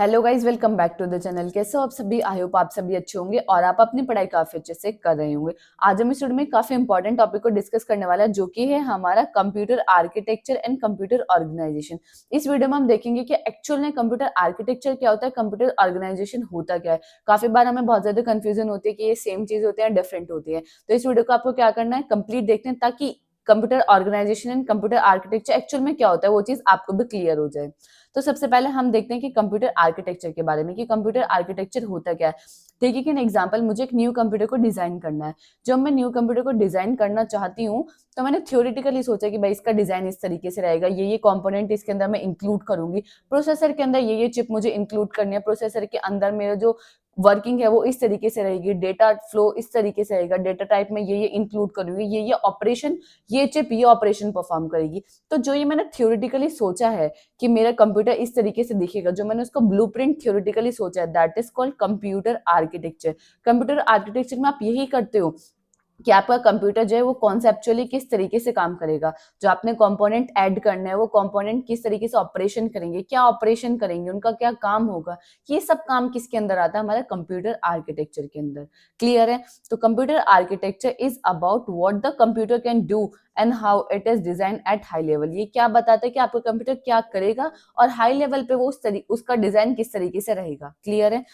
Hello guys, welcome back to the channel. कैसे हो आप सभी? आई होप आप सभी अच्छे होंगे और आप अपनी पढ़ाई काफी अच्छे से कर रहे होंगे। आज हम इस वीडियो में काफी इंपॉर्टेंट टॉपिक को डिस्कस करने वाला है, जो कि है हमारा computer architecture and computer organisation. इस वीडियो में हम देखेंगे कि एक्चुअल में कंप्यूटर आर्किटेक्चर क्या होता है, कंप्यूटर ऑर्गेनाइजेशन होता क्या है। काफी बार हमें बहुत ज्यादा कंफ्यूजन होती है कि ये सेम चीज होती है, डिफरेंट होती है। तो इस वीडियो को आपको क्या करना है, कंप्लीट देखना है, ताकि computer organisation and computer architecture actual में क्या होता है वो चीज आपको भी क्लियर हो जाए। तो सबसे पहले हम देखते हैं कि कंप्यूटर आर्किटेक्चर के बारे में, कि कंप्यूटर आर्किटेक्चर होता क्या है। देखिए कि एग्जांपल, मुझे एक न्यू कंप्यूटर को डिजाइन करना है। जब मैं न्यू कंप्यूटर को डिजाइन करना चाहती हूँ, तो मैंने थ्योरेटिकली सोचा कि भाई इसका डिजाइन इस तरीके से रहेगा, ये कंपोनेंट इसके अंदर मैं इंक्लूड करूंगी, प्रोसेसर के अंदर ये चिप मुझे इंक्लूड करनी है, प्रोसेसर के अंदर मेरा जो वर्किंग है वो इस तरीके से रहेगी, डेटा फ्लो इस तरीके से रहेगा, डेटा टाइप में ये इंक्लूड करूंगी, ये ऑपरेशन, ये चिप ये ऑपरेशन परफॉर्म करेगी। तो जो ये मैंने थ्योरेटिकली सोचा है कि मेरा कंप्यूटर इस तरीके से दिखेगा, जो मैंने उसको ब्लूप्रिंट थ्योरेटिकली सोचा है, that is called computer architecture. Computer architecture में आप यही करते हो कि आपका कंप्यूटर जो है वो कॉन्सेप्चुअली किस तरीके से काम करेगा, जो आपने कंपोनेंट ऐड करना है वो कंपोनेंट किस तरीके से ऑपरेशन करेंगे, क्या ऑपरेशन करेंगे, उनका क्या काम होगा, ये सब काम किसके अंदर आता है, हमारा कंप्यूटर आर्किटेक्चर के अंदर। क्लियर है? तो computer architecture is about what the computer can do and how it is design at high level. ये क्या बताता है कि आपका कंप्यूटर क्या करेगा और हाई लेवल पे वो उसका डिजाइन किस तरीके से रहेगा। क्लियर है?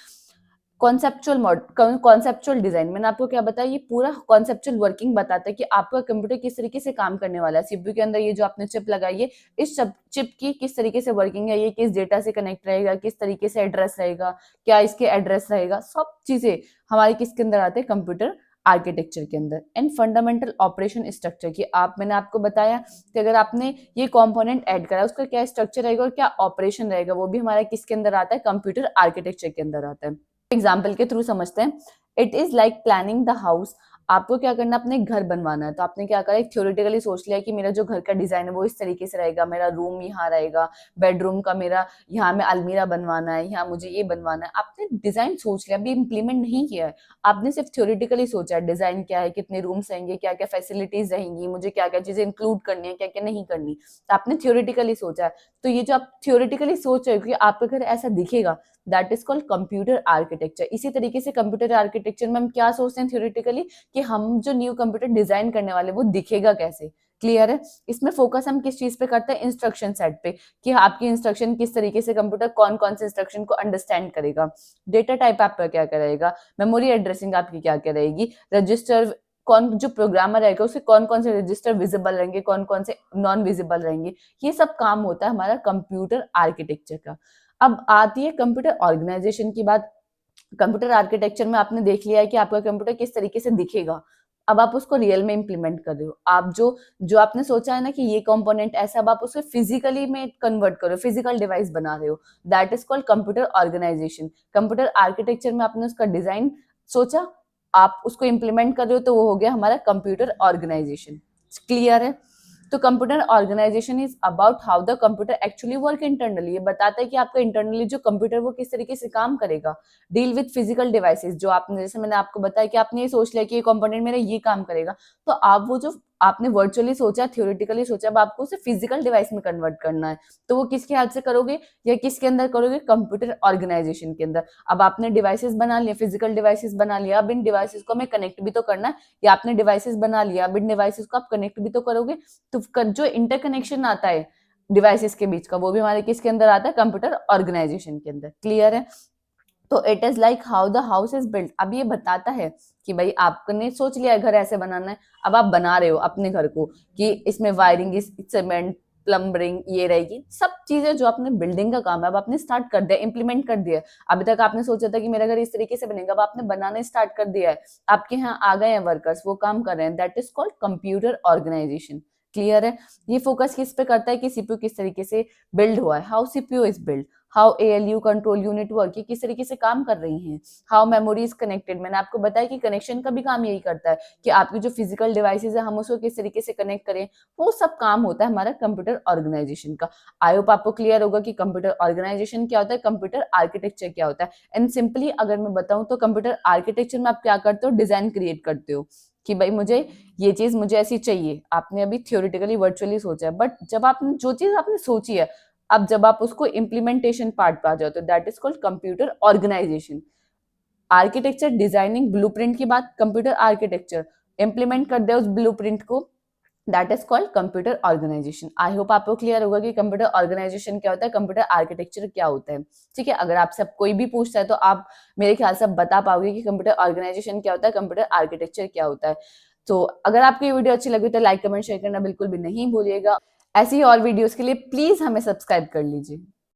कॉन्सेप्चुअल डिजाइन, मैंने आपको क्या बताया, ये पूरा कॉन्सेप्चुअल वर्किंग बताता है कि आपका कंप्यूटर किस तरीके से काम करने वाला है। सीपीयू के अंदर ये जो आपने चिप लगाई है, इस चिप की किस तरीके से वर्किंग है, ये किस डेटा से कनेक्ट रहेगा, किस तरीके से एड्रेस रहेगा, क्या इसके एड्रेस रहेगा, सब चीजें हमारे किसके अंदर आते हैं, कंप्यूटर आर्किटेक्चर के अंदर। एंड फंडामेंटल ऑपरेशन स्ट्रक्चर की मैंने आपको बताया कि अगर आपने ये कंपोनेंट ऐड करा, उसका क्या स्ट्रक्चर रहेगा और क्या ऑपरेशन रहेगा, वो भी हमारे किसके अंदर आता है, कंप्यूटर आर्किटेक्चर के अंदर आता है। एग्जाम्पल के थ्रू समझते हैं। It is like planning the house. आपको क्या करना है, अपने घर बनवाना है, तो आपने क्या करा, एक थ्योरेटिकली सोच लिया कि मेरा जो घर का डिजाइन है वो इस तरीके से रहेगा, मेरा रूम यहाँ रहेगा, बेडरूम का मेरा यहाँ में अलमीरा बनवाना है, यहाँ मुझे ये बनवाना है। आपने डिजाइन सोच लिया, अभी इम्प्लीमेंट नहीं किया है, आपने सिर्फ थ्योरेटिकली सोचा है डिजाइन क्या है, कितने रूम्स रहेंगे, क्या क्या फैसिलिटीज रहेंगी, मुझे क्या क्या चीजें इंक्लूड करनी है, क्या क्या नहीं करनी, तो आपने थ्योरेटिकली सोचा है। तो ये जो आप थ्योरेटिकली सोच रहे हो कि आपका घर ऐसा दिखेगा, that is called computer architecture. इसी तरीके से कंप्यूटर आर्किटेक्चर में हम क्या सोचते हैं थ्योरेटिकली, कि हम जो न्यू कंप्यूटर डिजाइन करने वाले वो दिखेगा कैसे। क्लियर है? इसमें फोकस हम किस चीज पे करते हैं, इंस्ट्रक्शन सेट पे, कि आपकी इंस्ट्रक्शन किस तरीके से कंप्यूटर कौन कौन से इंस्ट्रक्शन को अंडरस्टैंड करेगा, डेटा टाइप आपका क्या करेगा, मेमोरी एड्रेसिंग आपकी क्या क्या रहेगी, रजिस्टर, कौन जो प्रोग्रामर रहेगा उसे कौन कौन से रजिस्टर विजिबल रहेंगे, कौन कौन से नॉन विजिबल रहेंगे, ये सब काम होता है हमारा कंप्यूटर आर्किटेक्चर का। अब आती है कंप्यूटर ऑर्गेनाइजेशन की बात। कंप्यूटर आर्किटेक्चर में आपने देख लिया है कि आपका कंप्यूटर किस तरीके से दिखेगा। अब आप उसको रियल में इंप्लीमेंट कर रहे हो। आप जो जो आपने सोचा है ना कि ये कंपोनेंट ऐसा, अब आप उसको फिजिकली में कन्वर्ट करो, फिजिकल डिवाइस बना रहे हो, that is called computer organisation. Computer architecture में आपने उसका डिजाइन सोचा, आप उसको इंप्लीमेंट कर रहे हो, तो वो हो गया हमारा कंप्यूटर ऑर्गेनाइजेशन। क्लियर है? तो computer organisation is about how the computer actually work internally. ये बताता है कि आपका इंटरनली जो कंप्यूटर वो किस तरीके से काम करेगा। डील विद फिजिकल डिवाइसेस, जो आपने, जैसे मैंने आपको बताया कि आपने ये सोच लिया कि ये कंपोनेंट मेरा ये काम करेगा, तो आप वो जो आपने वर्चुअली सोचा, थ्योरेटिकली सोचा, अब आपको उसे फिजिकल डिवाइस में कन्वर्ट करना है, तो वो किसके हेल्प से करोगे, या किसके अंदर करोगे, कंप्यूटर ऑर्गेनाइजेशन के अंदर। अब आपने डिवाइसेस बना लिया, फिजिकल डिवाइसेस बना लिया, अब इन डिवाइसेस को हमें कनेक्ट भी तो करना है, या आपने डिवाइसेस बना लिया, अब इन डिवाइसेस को आप कनेक्ट भी तो करोगे। तो जो इंटरकनेक्शन आता है डिवाइसेस के बीच का, वो भी हमारे किसके अंदर आता है, कंप्यूटर ऑर्गेनाइजेशन के अंदर। क्लियर है? तो it is like how the house is built. अब ये बताता है कि भाई आपने सोच लिया है घर ऐसे बनाना है, अब आप बना रहे हो अपने घर को, कि इसमें वायरिंग, इस सीमेंट, प्लम्बरिंग ये रहेगी, सब चीजें जो आपने बिल्डिंग का काम है अब आपने स्टार्ट कर दिया, इंप्लीमेंट कर दिया है। अभी तक आपने सोचा था कि मेरा घर इस तरीके से बनेगा, अब आपने बनाना स्टार्ट कर दिया है, आपके यहाँ आ गए हैं वर्कर्स, वो काम कर रहे हैं, that is called computer organisation. Clear है? ये फोकस किस पे करता है कि सीपीयू किस तरीके से बिल्ड हुआ है, how CPU is build, how ALU control unit work, ये किस तरीके से काम कर रही हैं, हाउ मेमोरी इज कनेक्टेड। मैंने आपको बताया कि कनेक्शन का भी काम यही करता है कि आपकी जो फिजिकल डिवाइसेज है हम उसको किस तरीके से कनेक्ट करें, वो सब काम होता है हमारा कंप्यूटर ऑर्गेनाइजेशन का। आई होप आपको क्लियर होगा कि कंप्यूटर ऑर्गेनाइजेशन क्या होता है, कंप्यूटर आर्किटेक्चर क्या होता है। एंड सिंपली अगर मैं बताऊं तो कंप्यूटर आर्किटेक्चर में आप क्या करते हो, डिजाइन क्रिएट करते हो कि भाई मुझे ये चीज मुझे ऐसी चाहिए। आपने अभी थ्योरेटिकली वर्चुअली सोचा है, बट जब आपने जो चीज आपने सोची है, अब जब आप उसको इम्प्लीमेंटेशन पार्ट पे आ जाओ तो that is called computer organisation. Architecture designing blueprint की बात, कंप्यूटर आर्किटेक्चर इम्प्लीमेंट कर दे उस ब्लूप्रिंट को, that is called computer organisation. I hope आपको क्लियर होगा कि कंप्यूटर ऑर्गेनाइजेशन क्या होता है, कंप्यूटर आर्किटेक्चर क्या होता है। ठीक है, अगर आपसे कोई भी पूछता है तो आप मेरे ख्याल से बता पाओगे कि कंप्यूटर ऑर्गेनाइजेशन क्या होता है, कंप्यूटर आर्किटेक्चर क्या होता है। तो अगर आपको ये वीडियो अच्छी लगी तो लाइक कमेंट शेयर करना बिल्कुल भी नहीं भूलिएगा। ऐसी ही और वीडियोस के लिए प्लीज हमें सब्सक्राइब कर लीजिए।